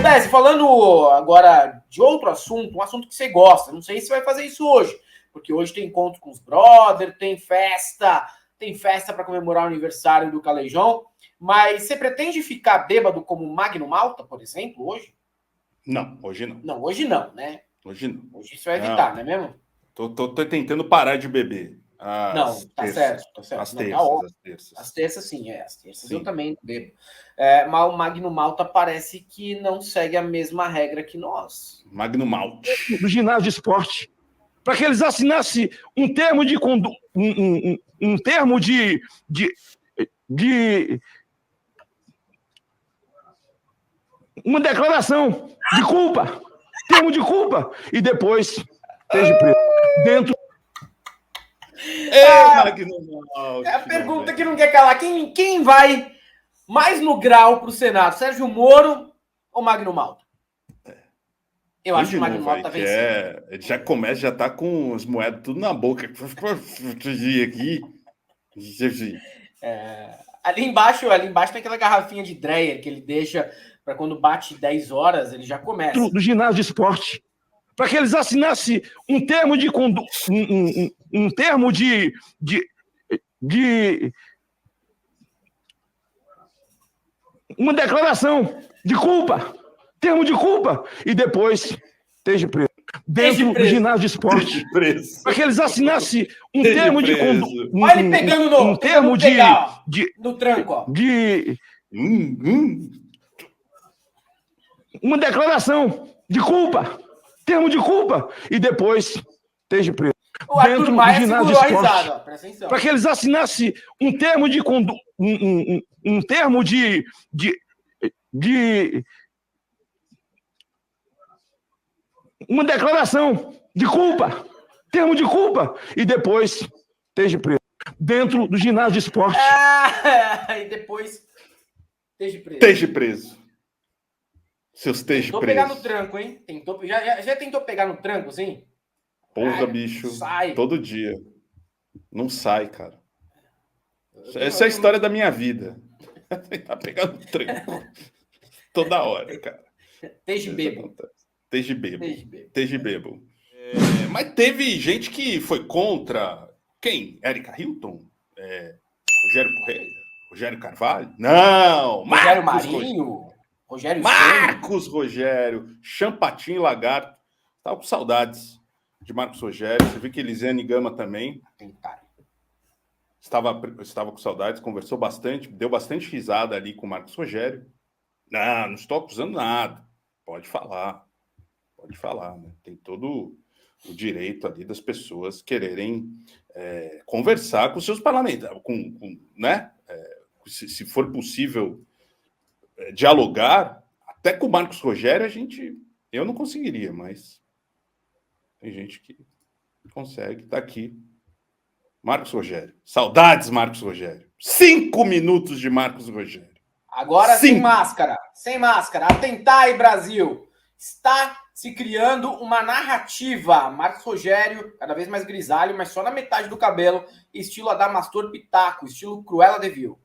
Dez, falando agora de outro assunto, um assunto que você gosta, não sei se vai fazer isso hoje, porque hoje tem encontro com os brothers, tem festa para comemorar o aniversário do Calejão, mas você pretende ficar bêbado como Magno Malta, por exemplo, hoje? Não, hoje não. Não, hoje não, né? Hoje não. Hoje você vai evitar, não é mesmo? Tô tentando parar de beber. Não, tá certo. As Não, terças. As terças, sim, as terças sim. Eu também bebo. Mas o Magno Malta parece que não segue a mesma regra que nós. Magno Malta. Do ginásio de esporte. Para que eles assinassem um termo de conduta, um termo de uma declaração de culpa, termo de culpa, e depois esteja preso dentro. Magno Malta. É a pergunta que não quer calar. Quem vai mais no grau para o Senado? Sérgio Moro ou Magno Malta? Eu acho que o Magno Malta tá vencendo. Ele já começa, já tá com as moedas tudo na boca. Aqui. Ali embaixo tem aquela garrafinha de Dreyer que ele deixa para quando bate 10 horas, ele já começa. Do ginásio de esporte. Para que eles assinassem um termo de conduta, um termo de uma declaração de culpa, termo de culpa, e depois esteja preso dentro do ginásio de esporte. Para que eles assinassem um termo de conduta. Olha ele pegando um termo no tranco, ó. Uma declaração de culpa, termo de culpa, e depois esteja preso dentro do ginásio de esporte. Para que eles assinassem um termo de conduta, um termo uma declaração de culpa, termo de culpa, e depois esteja preso dentro do ginásio de esporte. E depois esteja preso. Seus esteja preso. Tentou pegar no tranco, hein? Já tentou pegar no tranco, sim? Porra, bicho. Sai. Todo dia. Não sai, cara. Essa é a história da minha vida. Tentar pegar no tranco. Toda hora, cara. Esteja bebo. Esteja bebo. Mas teve gente que foi contra. Quem? Érica Hilton? Rogério Correia? Rogério Carvalho? Não! Rogério Marinho? Rogério Marcos Rogério, Champatinho e Lagarto. Tava com saudades de Marcos Rogério. Você viu que Elisiane Gama também. Estava com saudades, conversou bastante, deu bastante risada ali com o Marcos Rogério. Não estou acusando nada. Pode falar, né? Tem todo o direito ali das pessoas quererem conversar com seus parlamentares, né? Se for possível dialogar, até com o Marcos Rogério eu não conseguiria, mas tem gente que consegue, tá aqui. Marcos Rogério. Saudades, Marcos Rogério. 5 minutos de Marcos Rogério. Agora sem máscara. Atentai, Brasil. Está se criando uma narrativa. Marcos Rogério, cada vez mais grisalho, mas só na metade do cabelo, estilo Adamastor Pitaco, estilo Cruella de Vil.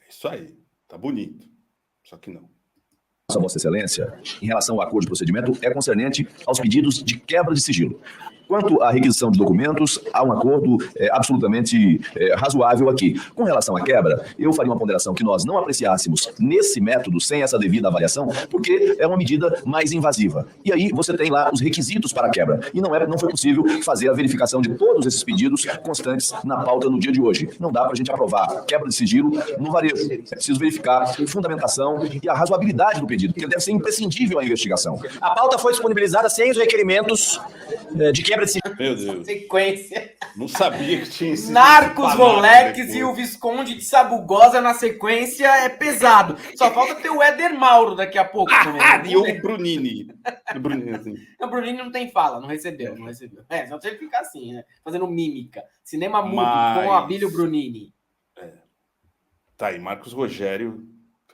É isso aí. Tá bonito. Só que não. Vossa Excelência, em relação ao acordo de procedimento, é concernente aos pedidos de quebra de sigilo. Quanto à requisição de documentos, há um acordo absolutamente razoável aqui. Com relação à quebra, eu faria uma ponderação que nós não apreciássemos nesse método, sem essa devida avaliação, porque é uma medida mais invasiva. E aí você tem lá os requisitos para a quebra. E não foi possível fazer a verificação de todos esses pedidos constantes na pauta no dia de hoje. Não dá para a gente aprovar quebra de sigilo no varejo. É preciso verificar a fundamentação e a razoabilidade do pedido, porque ele deve ser imprescindível à investigação. A pauta foi disponibilizada sem os requerimentos de quebra de sigilo. Meu Deus. Sequência. Não sabia que tinha esse. Narcos, Rolex e o Visconde de Sabugosa na sequência é pesado. Só falta ter o Éder Mauro daqui a pouco também. E o Brunini. O Brunini não tem fala, não recebeu. Só se ele ficar assim, né? Fazendo mímica. Cinema mudo com Abílio Brunini. Tá aí, Marcos Rogério,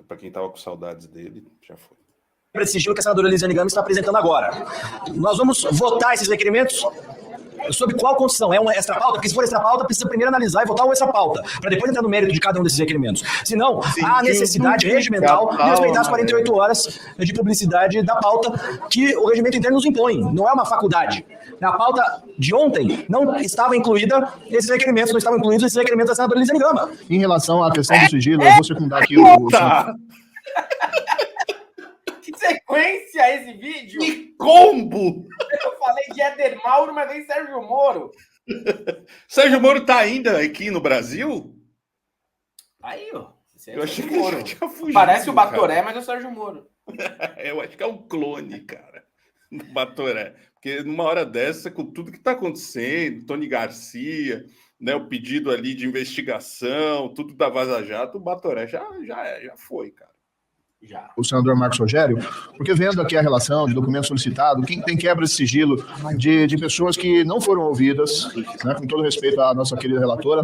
para quem tava com saudades dele, já foi. Sigilo que a senadora Elisiane Gama está apresentando agora. Nós vamos votar esses requerimentos? Sobre qual Constituição? É uma extra pauta? Porque se for extra pauta, precisa primeiro analisar e votar o extra pauta, para depois entrar no mérito de cada um desses requerimentos. Senão, há necessidade regimental de respeitar as 48 horas de publicidade da pauta que o regimento interno nos impõe. Não é uma faculdade. Na pauta de ontem não estava incluída esses requerimentos, não estavam incluídos esses requerimentos da senadora Elisiane Gama. Em relação à questão do sigilo, eu vou secundar aqui Que sequência esse vídeo? Que combo! Eu falei de Éder Mauro, mas vem Sérgio Moro. Sérgio Moro tá ainda aqui no Brasil? Aí, ó. Eu achei que ele tinha fugido. Parece o Batoré, mas é o Sérgio Moro. Eu acho que é um clone, cara, do Batoré. Porque numa hora dessa, com tudo que tá acontecendo, Tony Garcia, né, o pedido ali de investigação, tudo da Vaza Jato, o Batoré já foi, cara. Já. O senador Marcos Rogério, porque vendo aqui a relação de documento solicitado, quem tem quebra de sigilo de pessoas que não foram ouvidas, né, com todo respeito à nossa querida relatora,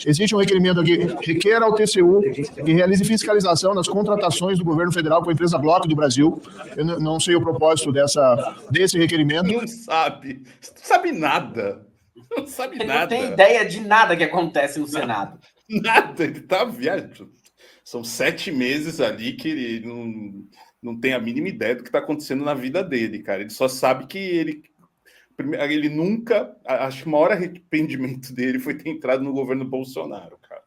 existe um requerimento aqui, requer ao TCU que realize fiscalização nas contratações do governo federal com a empresa Bloco do Brasil. Eu não sei o propósito desse requerimento. Não sabe nada. Não sabe Ele nada. não tem ideia de nada que acontece no Senado. Nada, ele tá viajando. São 7 meses ali que ele não tem a mínima ideia do que está acontecendo na vida dele, cara. Ele só sabe que ele nunca... Acho que o maior arrependimento dele foi ter entrado no governo Bolsonaro, cara.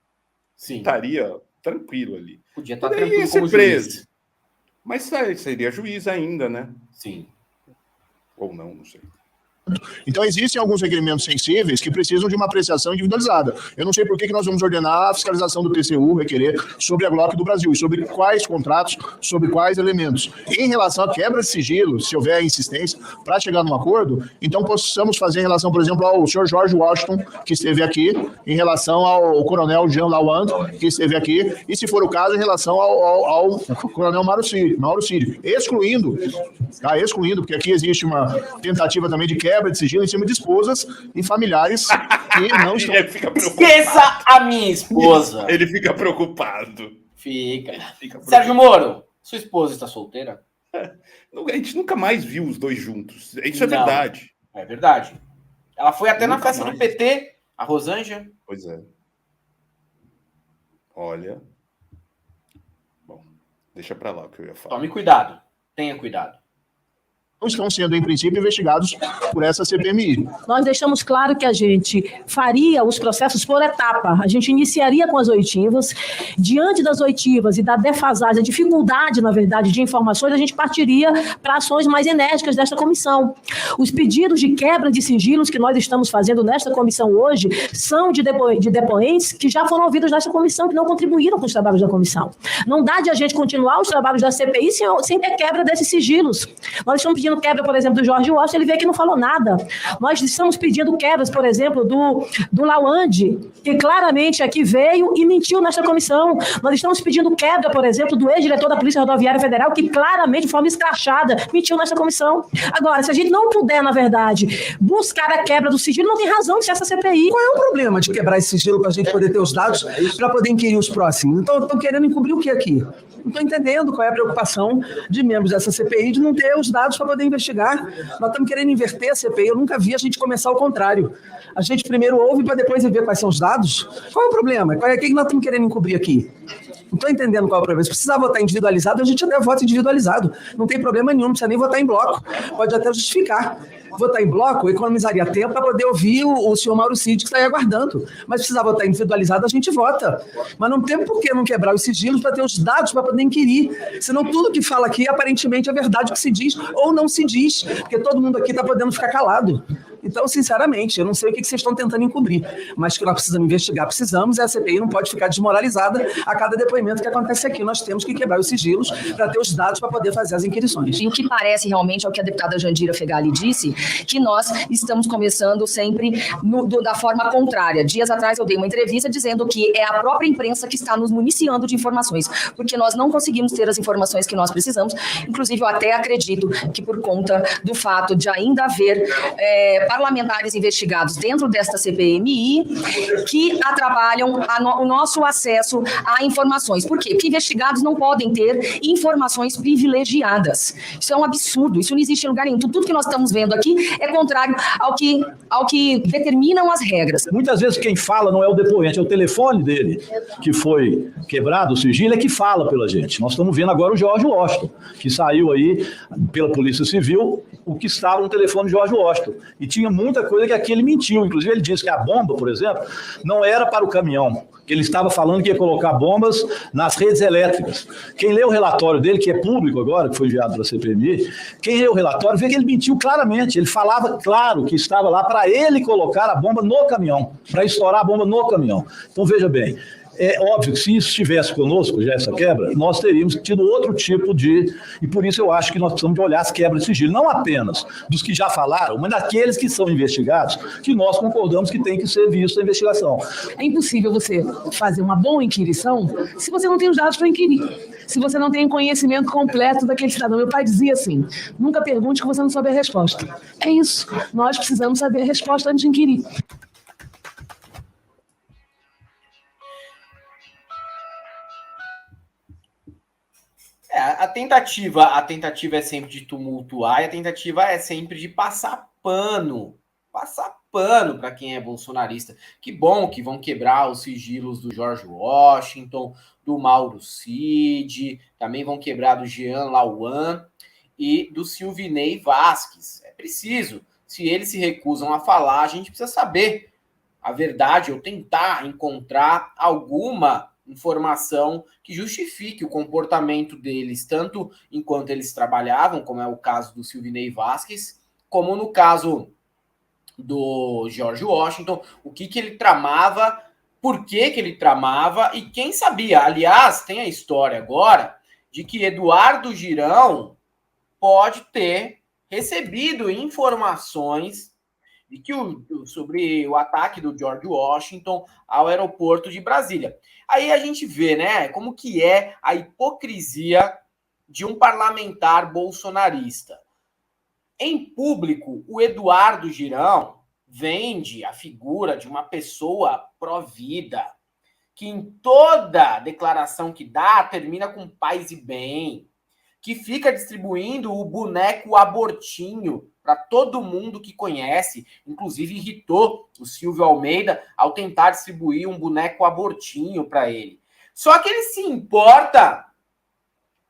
Sim. Estaria tranquilo ali. Podia estar Poderia tranquilo ser como preso. juiz. Mas seria juiz ainda, né? Sim. Ou não sei. Então, existem alguns requerimentos sensíveis que precisam de uma apreciação individualizada. Eu não sei por que nós vamos ordenar a fiscalização do TCU, requerer, sobre a Glock do Brasil, e sobre quais contratos, sobre quais elementos. Em relação à quebra de sigilo, se houver insistência para chegar num acordo, então possamos fazer em relação, por exemplo, ao senhor George Washington, que esteve aqui, em relação ao coronel Jean Lawand, que esteve aqui, e, se for o caso, em relação ao coronel Mauro Cid, excluindo, porque aqui existe uma tentativa também de quebra de sigilo em cima de esposas e familiares que não estão... Esqueça a minha esposa! Ele fica preocupado. Fica. Sérgio Moro, sua esposa está solteira? A gente nunca mais viu os dois juntos. Isso é verdade. É verdade. Ela foi até na festa do PT, a Rosângela. Pois é. Olha. Bom, deixa pra lá o que eu ia falar. Tome cuidado. Tenha cuidado. Estão sendo, em princípio, investigados por essa CPMI. Nós deixamos claro que a gente faria os processos por etapa. A gente iniciaria com as oitivas. Diante das oitivas e da defasagem, a dificuldade, na verdade, de informações, a gente partiria para ações mais enérgicas desta comissão. Os pedidos de quebra de sigilos que nós estamos fazendo nesta comissão hoje são de depoentes que já foram ouvidos nesta comissão, que não contribuíram com os trabalhos da comissão. Não dá de a gente continuar os trabalhos da CPI sem ter quebra desses sigilos. Nós estamos pedindo quebra, por exemplo, do George Washington, ele veio aqui e não falou nada. Nós estamos pedindo quebras, por exemplo, do Lawand, que claramente aqui veio e mentiu nesta comissão. Nós estamos pedindo quebra, por exemplo, do ex-diretor da Polícia Rodoviária Federal, que claramente, de forma escrachada, mentiu nesta comissão. Agora, se a gente não puder, na verdade, buscar a quebra do sigilo, não tem razão de ser essa CPI. Qual é o problema de quebrar esse sigilo para a gente poder ter os dados para poder inquirir os próximos? Então, estão querendo encobrir o que aqui? Não estou entendendo qual é a preocupação de membros dessa CPI de não ter os dados para poder investigar. Nós estamos querendo inverter a CPI. Eu nunca vi a gente começar ao contrário. A gente primeiro ouve para depois ver quais são os dados. Qual é o problema? O que nós estamos querendo encobrir aqui? Não estou entendendo qual é o problema. Se precisar votar individualizado, a gente até vota individualizado. Não tem problema nenhum, não precisa nem votar em bloco. Pode até justificar. Votar em bloco economizaria tempo para poder ouvir o senhor Mauro Cid, que está aí aguardando. Mas se precisar votar individualizado, a gente vota. Mas não tem por que não quebrar os sigilos para ter os dados para poder inquirir. Senão tudo que fala aqui, aparentemente, é verdade que se diz ou não se diz, porque todo mundo aqui está podendo ficar calado. Então, sinceramente, eu não sei o que vocês estão tentando encobrir, mas que nós precisamos investigar, precisamos, e a CPI não pode ficar desmoralizada a cada depoimento que acontece aqui. Nós temos que quebrar os sigilos para ter os dados para poder fazer as inquirições. E o que parece realmente é o que a deputada Jandira Fegali disse, que nós estamos começando sempre da forma contrária. Dias atrás eu dei uma entrevista dizendo que é a própria imprensa que está nos municiando de informações, porque nós não conseguimos ter as informações que nós precisamos. Inclusive, eu até acredito que por conta do fato de ainda haver parlamentares investigados dentro desta CPMI que atrapalham o nosso acesso a informações. Por quê? Porque investigados não podem ter informações privilegiadas. Isso é um absurdo, isso não existe em lugar nenhum. Tudo que nós estamos vendo aqui é contrário ao que determinam as regras. Muitas vezes quem fala não é o depoente, é o telefone dele que foi quebrado, o sigilo, é que fala pela gente. Nós estamos vendo agora o George Washington, que saiu aí pela Polícia Civil o que estava no telefone de George Washington. E tinha muita coisa que aqui ele mentiu. Inclusive ele disse que a bomba, por exemplo, não era para o caminhão, que ele estava falando que ia colocar bombas nas redes elétricas. Quem lê o relatório dele, que é público agora, que foi enviado para a CPMI, quem lê o relatório vê que ele mentiu claramente. Ele falava claro que estava lá para ele colocar a bomba no caminhão, para estourar a bomba no caminhão. Então, veja bem, é óbvio que se isso estivesse conosco, já essa quebra, nós teríamos tido outro tipo de... E por isso eu acho que nós precisamos de olhar as quebras de sigilo, não apenas dos que já falaram, mas daqueles que são investigados, que nós concordamos que tem que ser vista a investigação. É impossível você fazer uma boa inquirição se você não tem os dados para inquirir. Se você não tem conhecimento completo daquele cidadão. Meu pai dizia assim, nunca pergunte que você não sabe a resposta. É isso. Nós precisamos saber a resposta antes de inquirir. A tentativa é sempre de tumultuar e a tentativa é sempre de passar pano para quem é bolsonarista. Que bom que vão quebrar os sigilos do George Washington, do Mauro Cid, também vão quebrar do Jean Lauan e do Silvinei Vasquez. É preciso. Se eles se recusam a falar, a gente precisa saber a verdade ou tentar encontrar alguma informação que justifique o comportamento deles, tanto enquanto eles trabalhavam, como é o caso do Silvinei Vasquez, como no caso do George Washington, o que ele tramava, por que ele tramava e quem sabia. Aliás, tem a história agora de que Eduardo Girão pode ter recebido informações de que sobre o ataque do George Washington ao aeroporto de Brasília. Aí a gente vê, né, como que é a hipocrisia de um parlamentar bolsonarista. Em público, o Eduardo Girão vende a figura de uma pessoa pró-vida, que em toda declaração que dá, termina com paz e bem, que fica distribuindo o boneco abortinho para todo mundo que conhece, inclusive irritou o Silvio Almeida ao tentar distribuir um boneco abortinho para ele. Só que ele se importa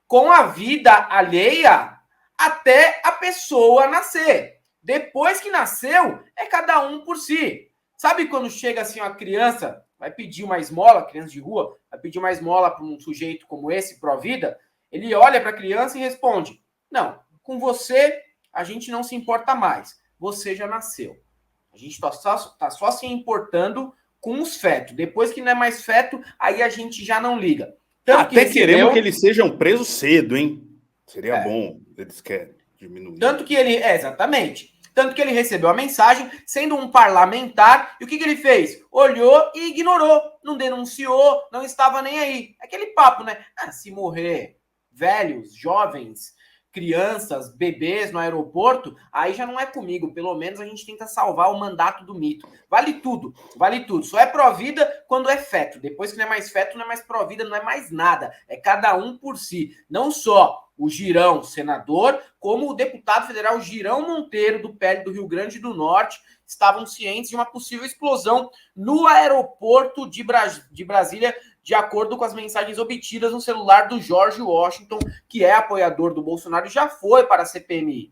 com a vida alheia até a pessoa nascer. Depois que nasceu, é cada um por si. Sabe quando chega assim uma criança, vai pedir uma esmola, criança de rua, vai pedir uma esmola para um sujeito como esse, pró-vida, ele olha para a criança e responde, não, com você a gente não se importa mais, você já nasceu. A gente está só se importando com os fetos. Depois que não é mais feto, aí a gente já não liga. Até queremos que eles sejam presos cedo, hein? Seria bom, eles querem diminuir. Tanto que ele... exatamente. Tanto que ele recebeu a mensagem, sendo um parlamentar, e o que ele fez? Olhou e ignorou. Não denunciou, não estava nem aí. Aquele papo, né? Se morrer velhos, jovens, crianças, bebês no aeroporto, aí já não é comigo. Pelo menos a gente tenta salvar o mandato do mito. Vale tudo, vale tudo. Só é pró-vida quando é feto. Depois que não é mais feto, não é mais pró-vida, não é mais nada. É cada um por si. Não só o Girão, senador, como o deputado federal Girão Monteiro, do PL do Rio Grande do Norte, estavam cientes de uma possível explosão no aeroporto de Brasília, de acordo com as mensagens obtidas no celular do George Washington, que é apoiador do Bolsonaro e já foi para a CPMI.